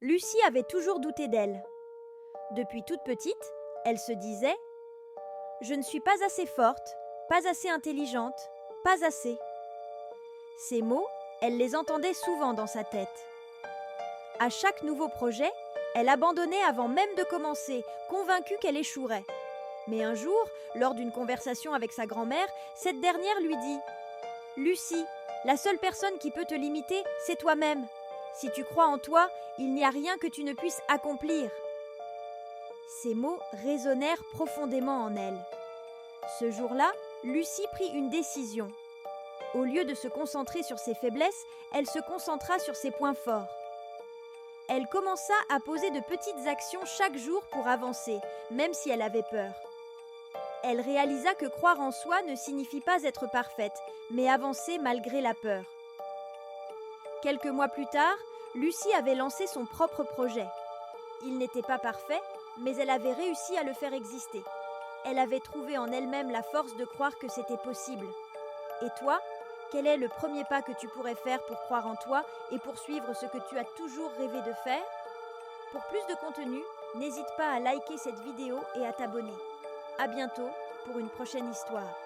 Lucie avait toujours douté d'elle. Depuis toute petite, elle se disait « Je ne suis pas assez forte, pas assez intelligente, pas assez ». Ces mots, elle les entendait souvent dans sa tête. À chaque nouveau projet, elle abandonnait avant même de commencer, convaincue qu'elle échouerait. Mais un jour, lors d'une conversation avec sa grand-mère, cette dernière lui dit « Lucie, la seule personne qui peut te limiter, c'est toi-même. Si tu crois en toi, il n'y a rien que tu ne puisses accomplir. » Ces mots résonnèrent profondément en elle. Ce jour-là, Lucie prit une décision. Au lieu de se concentrer sur ses faiblesses, elle se concentra sur ses points forts. Elle commença à poser de petites actions chaque jour pour avancer, même si elle avait peur. Elle réalisa que croire en soi ne signifie pas être parfaite, mais avancer malgré la peur. Quelques mois plus tard, Lucie avait lancé son propre projet. Il n'était pas parfait, mais elle avait réussi à le faire exister. Elle avait trouvé en elle-même la force de croire que c'était possible. Et toi, quel est le premier pas que tu pourrais faire pour croire en toi et poursuivre ce que tu as toujours rêvé de faire ? Pour plus de contenu, n'hésite pas à liker cette vidéo et à t'abonner. À bientôt pour une prochaine histoire.